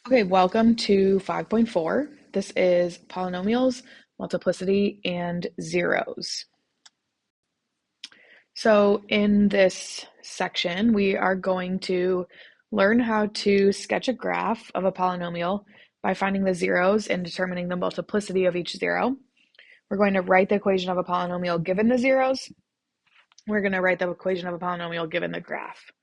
Okay, welcome to 5.4. This is polynomials, multiplicity, and zeros. So in this section, we are going to learn how to sketch a graph of a polynomial by finding the zeros and determining the multiplicity of each zero. We're going to write the equation of a polynomial given the zeros. We're going to write the equation of a polynomial given the graph.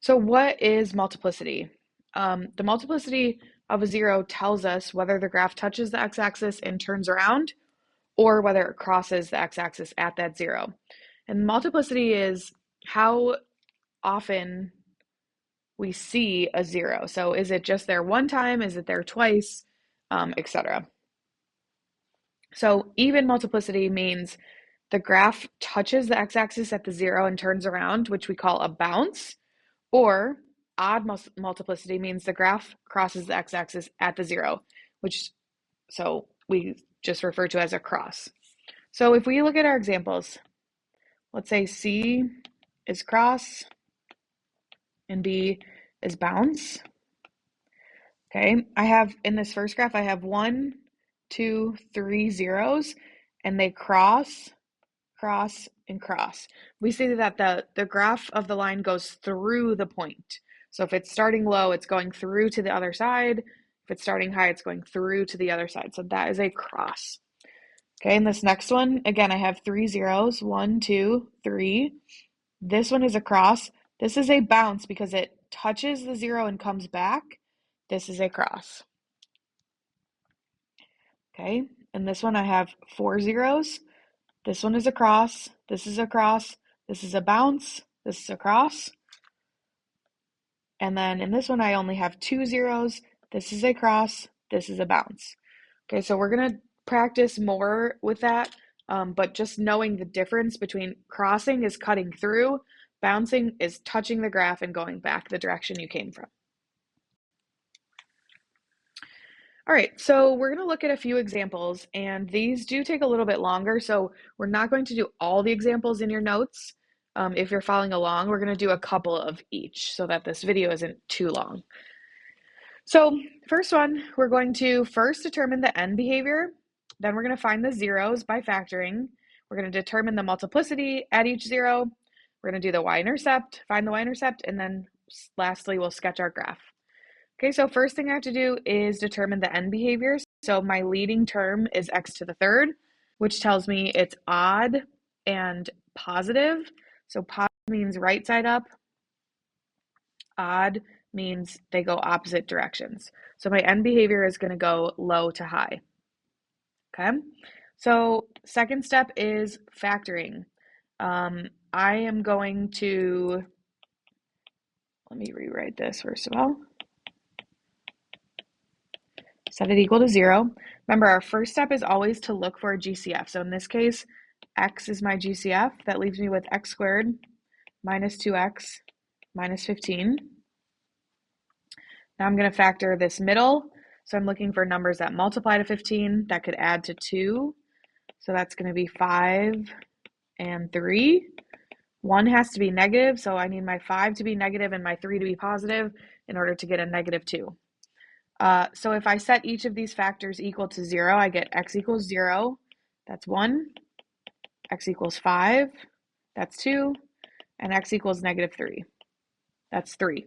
So what is multiplicity? The multiplicity of a zero tells us whether the graph touches the x-axis and turns around, or whether it crosses the x-axis at that zero. And multiplicity is how often we see a zero. So is it just there one time? Is it there twice? Etc. So even multiplicity means the graph touches the x-axis at the zero and turns around, which we call a bounce. Or odd multiplicity means the graph crosses the x-axis at the zero, which so we just refer to as a cross. So if we look at our examples, let's say C is cross and B is bounce. Okay, I have in this first graph, I have 1, 2, 3 zeros, and they cross, cross, and cross. We see that the graph of the line goes through the point. So if it's starting low, it's going through to the other side. If it's starting high, it's going through to the other side. So that is a cross. Okay, and this next one, again, I have 3 zeros, 1, 2, 3. This one is a cross. This is a bounce because it touches the zero and comes back. This is a cross. Okay, and this one I have 4 zeros. This one is a cross. This is a cross. This is a bounce. This is a cross. And then in this one, I only have 2 zeros. This is a cross. This is a bounce. Okay, so we're going to practice more with that, but just knowing the difference between crossing is cutting through, bouncing is touching the graph and going back the direction you came from. All right, so we're going to look at a few examples, and these do take a little bit longer, so we're not going to do all the examples in your notes. If you're following along, we're going to do a couple of each so that this video isn't too long. So first one, we're going to first determine the end behavior, then we're going to find the zeros by factoring. We're going to determine the multiplicity at each zero. We're going to do the y-intercept, find the y-intercept, and then lastly, we'll sketch our graph. Okay, so first thing I have to do is determine the end behavior. So my leading term is x to the third, which tells me it's odd and positive. So positive means right side up. Odd means they go opposite directions. So my end behavior is going to go low to high. Okay, so second step is factoring. I am going to, let me rewrite this first of all. Set it equal to 0. Remember, our first step is always to look for a GCF. So in this case, x is my GCF. That leaves me with x squared minus 2x minus 15. Now I'm going to factor this middle. So I'm looking for numbers that multiply to 15 that could add to 2. So that's going to be 5 and 3. 1 has to be negative, so I need my 5 to be negative and my 3 to be positive in order to get a negative 2. So if I set each of these factors equal to 0, I get x equals 0, that's 1, x equals 5, that's 2, and x equals negative 3, that's 3.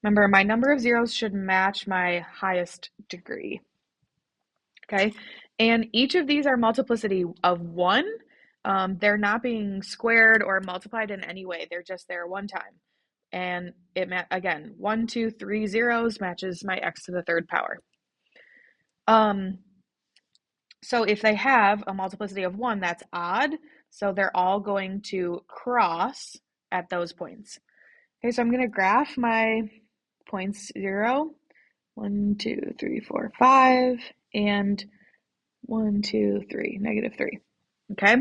Remember, my number of zeros should match my highest degree. Okay, and each of these are multiplicity of 1. They're not being squared or multiplied in any way. They're just there one time. And it again, 1, 2, 3 zeros matches my x to the third power. So if they have a multiplicity of 1, that's odd. So they're all going to cross at those points. Okay, so I'm going to graph my points 0, 1, 2, 3, 4, 5, and 1, 2, 3, negative 3. Okay.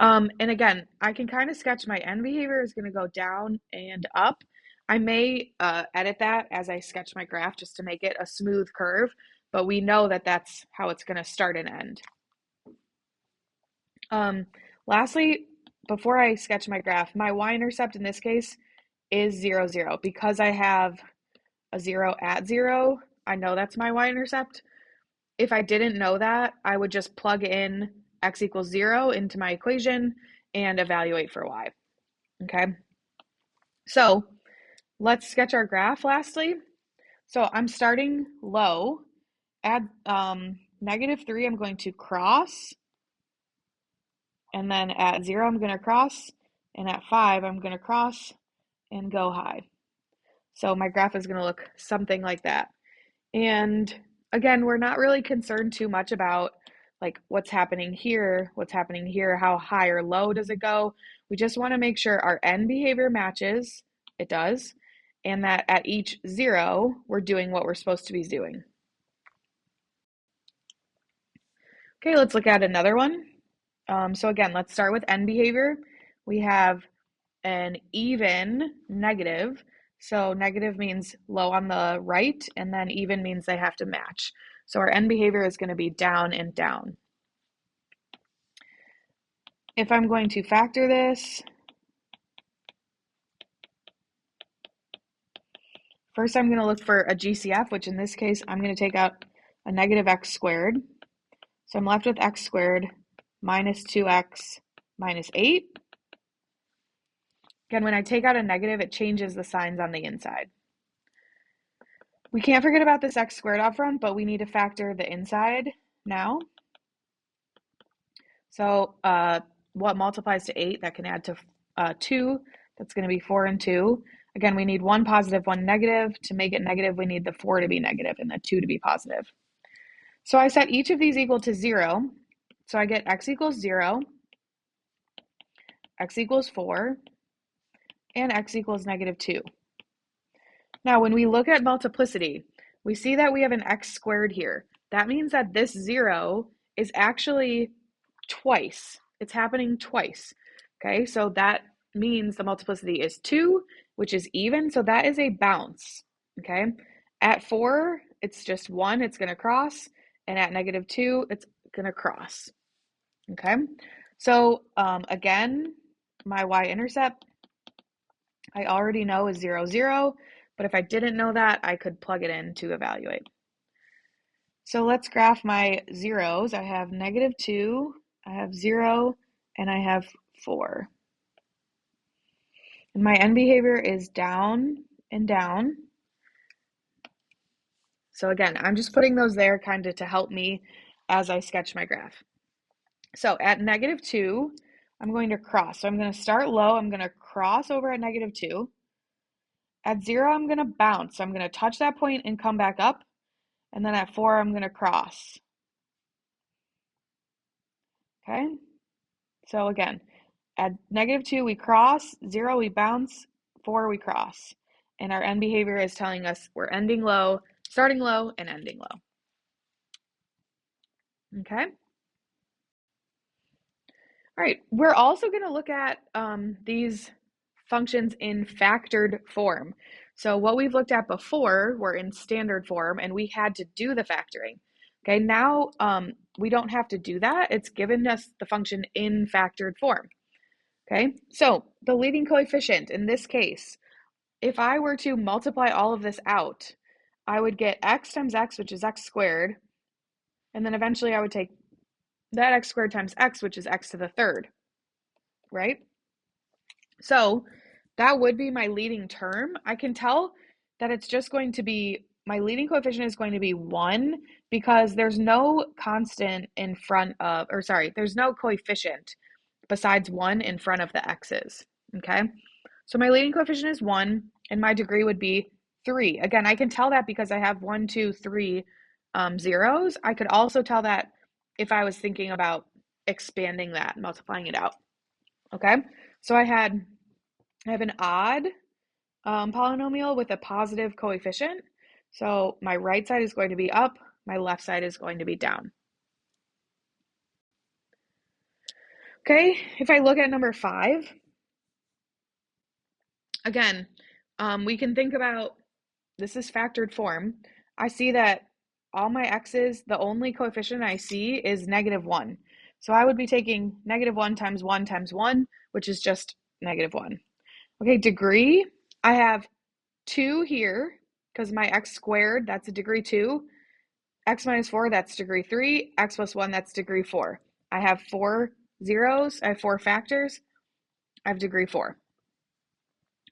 And again, I can kind of sketch my end behavior is going to go down and up. I may edit that as I sketch my graph just to make it a smooth curve, but we know that that's how it's going to start and end. Lastly, before I sketch my graph, my y-intercept in this case is 0, 0 because I have a 0 at 0, I know that's my y-intercept. If I didn't know that, I would just plug in x equals 0 into my equation and evaluate for y. Okay, so let's sketch our graph lastly. So I'm starting low. At -3, I'm going to cross. And then at 0, I'm going to cross. And at 5, I'm going to cross and go high. So my graph is going to look something like that. And again, we're not really concerned too much about like what's happening here, how high or low does it go. We just want to make sure our end behavior matches, it does, and that at each 0, we're doing what we're supposed to be doing. Okay, let's look at another one. So again, let's start with end behavior. We have an even negative. So negative means low on the right, and then even means they have to match. So our end behavior is going to be down and down. If I'm going to factor this, first I'm going to look for a GCF, which in this case, I'm going to take out a negative x squared. So I'm left with x squared minus 2x minus 8. Again, when I take out a negative, it changes the signs on the inside. We can't forget about this x squared up front, but we need to factor the inside now. So what multiplies to 8? That can add to 2. That's going to be 4 and 2. Again, we need one positive, one negative. To make it negative, we need the 4 to be negative and the 2 to be positive. So I set each of these equal to 0. So I get x equals 0, x equals 4, and x equals -2. Now, when we look at multiplicity, we see that we have an x squared here. That means that this 0 is actually twice. It's happening twice. Okay, so that means the multiplicity is 2, which is even, so that is a bounce. Okay, at 4, it's just 1, it's going to cross, and at -2, it's going to cross. Okay, so again, my y-intercept, I already know is 0, 0, but if I didn't know that, I could plug it in to evaluate. So let's graph my zeros. I have -2, I have 0, and I have 4. And my end behavior is down and down. So again, I'm just putting those there kind of to help me as I sketch my graph. So at -2, I'm going to cross. So I'm going to start low. I'm going to cross over at -2. At 0, I'm going to bounce. So I'm going to touch that point and come back up. And then at 4, I'm going to cross. Okay? So again, at -2, we cross. 0, we bounce. 4, we cross. And our end behavior is telling us we're ending low, starting low, and ending low. Okay? All right, we're also going to look at these functions in factored form. So what we've looked at before were in standard form, and we had to do the factoring. Okay, now we don't have to do that. It's given us the function in factored form. Okay, so the leading coefficient in this case, if I were to multiply all of this out, I would get x times x, which is x squared, and then eventually I would take that x squared times x, which is x to the third, right? So that would be my leading term. I can tell that it's just going to be, my leading coefficient is going to be 1 because there's no constant in front of, or sorry, there's no coefficient besides 1 in front of the x's, okay? So my leading coefficient is 1, and my degree would be 3. Again, I can tell that because I have 1, 2, 3 zeros. I could also tell that if I was thinking about expanding that, multiplying it out, okay? So I have an odd polynomial with a positive coefficient. So my right side is going to be up, my left side is going to be down. Okay, if I look at number 5, again, we can think about, this is factored form. I see that all my x's, the only coefficient I see is -1. So I would be taking -1 times 1 times 1, which is just -1. Okay, degree, I have 2 here, because my x squared, that's a degree 2. X minus 4, that's degree 3. X plus 1, that's degree 4. I have 4 zeros. I have 4 factors. I have degree 4.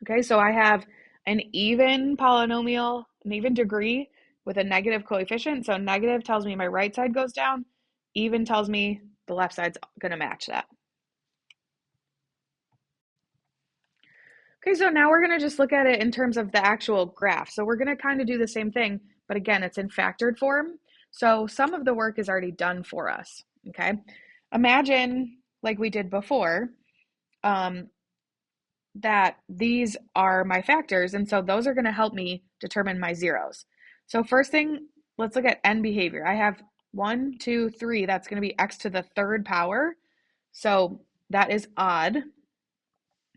Okay, so I have an even polynomial, an even degree with a negative coefficient. So negative tells me my right side goes down. Even tells me the left side's going to match that. Okay, so now we're going to just look at it in terms of the actual graph. So we're going to kind of do the same thing, but again, it's in factored form. So some of the work is already done for us, okay? Imagine, like we did before, that these are my factors, and so those are going to help me determine my zeros. So first thing, let's look at n behavior. I have 1, 2, 3. That's going to be x to the third power. So that is odd.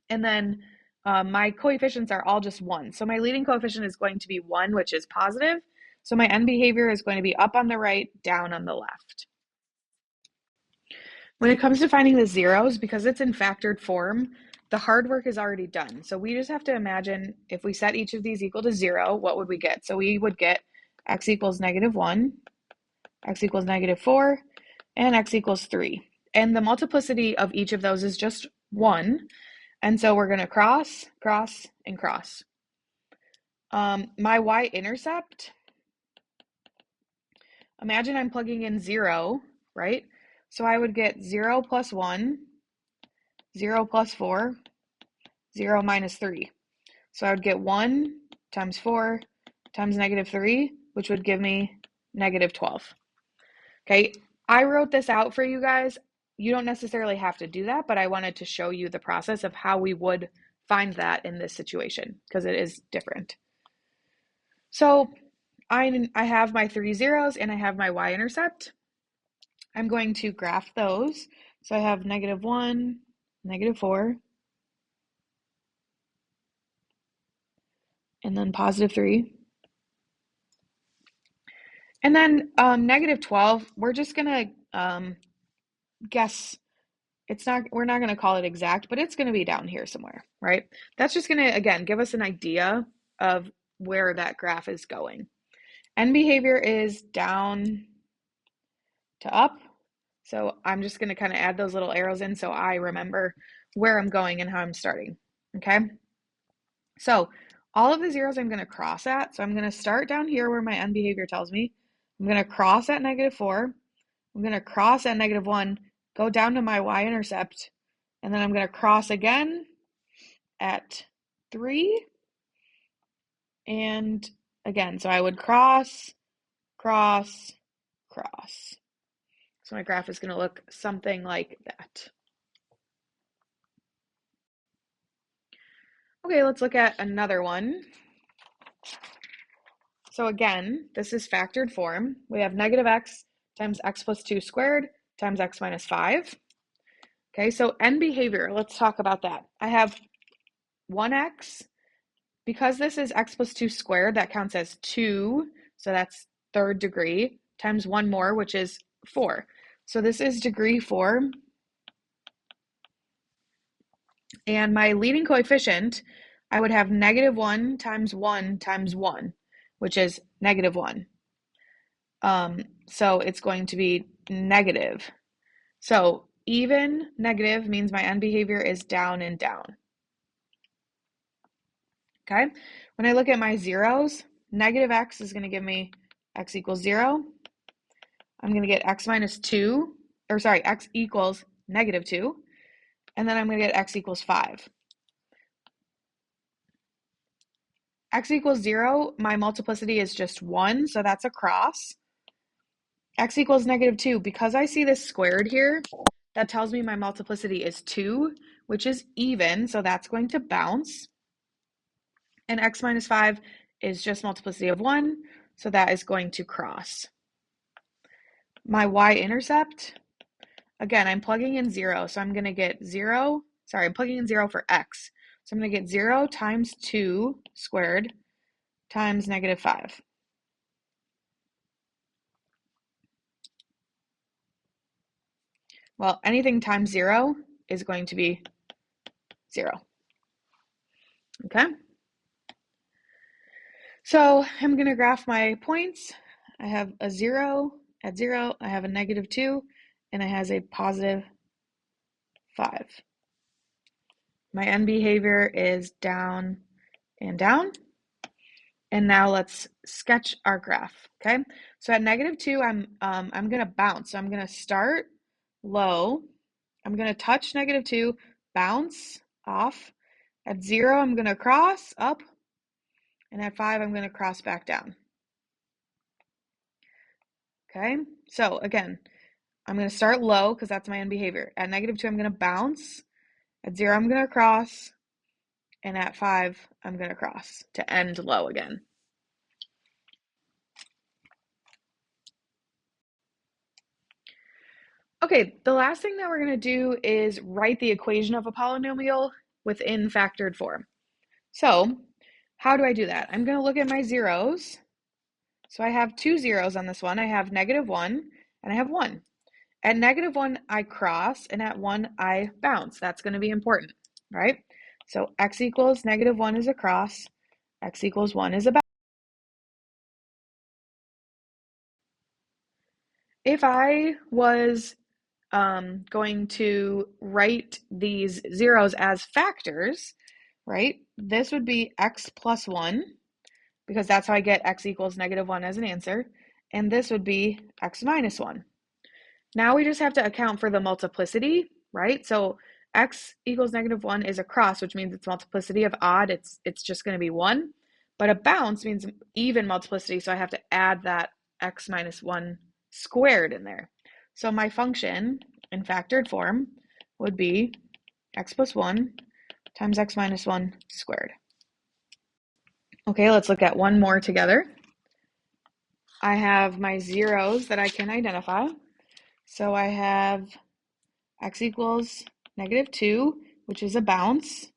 And then my coefficients are all just 1. So my leading coefficient is going to be 1, which is positive. So my n behavior is going to be up on the right, down on the left. When it comes to finding the zeros, because it's in factored form, the hard work is already done. So we just have to imagine if we set each of these equal to 0, what would we get? So we would get x equals -1, x equals -4, and x equals 3. And the multiplicity of each of those is just 1. And so we're going to cross, cross, and cross. My y-intercept, imagine I'm plugging in 0, right? So I would get 0 plus 1, 0 plus 4, 0 minus 3. So I would get 1 times 4 times -3, which would give me -12. Okay, I wrote this out for you guys. You don't necessarily have to do that, but I wanted to show you the process of how we would find that in this situation, because it is different. So I have my 3 zeros and I have my y-intercept. I'm going to graph those. So I have -1, -4, and then +3. And then -12, we're just gonna guess. We're not gonna call it exact, but it's gonna be down here somewhere, right? That's just gonna, again, give us an idea of where that graph is going. N behavior is down to up. So I'm just gonna kind of add those little arrows in so I remember where I'm going and how I'm starting, okay? So all of the zeros I'm gonna cross at. So I'm gonna start down here where my N behavior tells me. I'm gonna cross at -4. I'm gonna cross at -1, go down to my y-intercept, and then I'm gonna cross again at 3, and again, so I would cross, cross, cross. So my graph is gonna look something like that. Okay, let's look at another one. So again, this is factored form. We have -x times x plus 2 squared times x minus 5. Okay, so n behavior, let's talk about that. I have 1x. Because this is x plus 2 squared, that counts as 2, so that's third degree, times 1 more, which is 4. So this is degree 4. And my leading coefficient, I would have -1 times 1 times 1, which is -1. So it's going to be negative. So even negative means my n behavior is down and down. Okay, when I look at my zeros, -x is going to give me x equals 0. I'm going to get x minus 2, or sorry, x equals -2. And then I'm going to get x equals 5. X equals 0, my multiplicity is just 1, so that's a cross. X equals -2, because I see this squared here, that tells me my multiplicity is 2, which is even, so that's going to bounce. And x minus 5 is just multiplicity of 1, so that is going to cross. My y-intercept, again, I'm plugging in 0, so I'm going to get 0, sorry, I'm plugging in 0 for x. So I'm going to get 0 times 2 squared times -5. Well, anything times 0 is going to be 0. Okay? So I'm going to graph my points. I have a 0 at 0, I have a -2, and it has a +5. My end behavior is down and down. And now let's sketch our graph, okay? So at -2, I'm going to bounce. So I'm going to start low. I'm going to touch -2, bounce off. At 0, I'm going to cross up. And at 5, I'm going to cross back down. Okay? So again, I'm going to start low because that's my end behavior. At -2, I'm going to bounce. At 0, I'm going to cross. And at 5, I'm going to cross to end low again. Okay, the last thing that we're going to do is write the equation of a polynomial within factored form. So how do I do that? I'm going to look at my zeros. So I have 2 zeros on this one. I have -1 and I have 1. At -1, I cross, and at 1, I bounce. That's going to be important, right? So x equals -1 is a cross, x equals 1 is a bounce. If I was going to write these zeros as factors, right? This would be x plus 1, because that's how I get x equals -1 as an answer. And this would be x minus 1. Now we just have to account for the multiplicity, right? So x equals -1 is a cross, which means it's multiplicity of odd. It's just going to be 1. But a bounce means even multiplicity, so I have to add that x minus 1 squared in there. So my function in factored form would be x plus 1 times x minus 1 squared. Okay, let's look at one more together. I have my zeros that I can identify. So I have x equals -2, which is a bounce.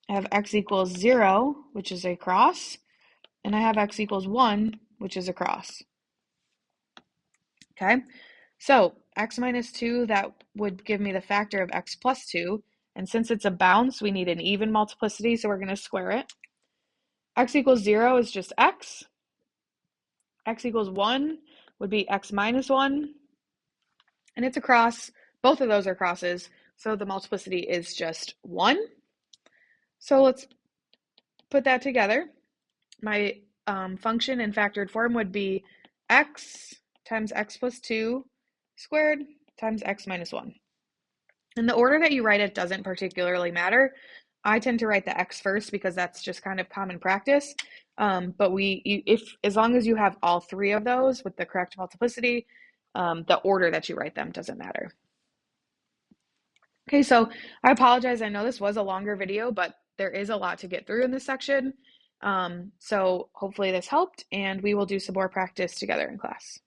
I have x equals 0, which is a cross. And I have x equals 1, which is a cross. Okay, so x minus 2, that would give me the factor of x plus 2. And since it's a bounce, we need an even multiplicity, so we're going to square it. X equals 0 is just x. X equals 1 would be x minus 1. And it's a cross. Both of those are crosses, so the multiplicity is just 1. So let's put that together. My function in factored form would be x times x plus 2 squared times x minus 1. And the order that you write it doesn't particularly matter. I tend to write the x first because that's just kind of common practice. But as long as you have all 3 of those with the correct multiplicity, the order that you write them doesn't matter. Okay, so I apologize. I know this was a longer video, but there is a lot to get through in this section. So hopefully this helped, and we will do some more practice together in class.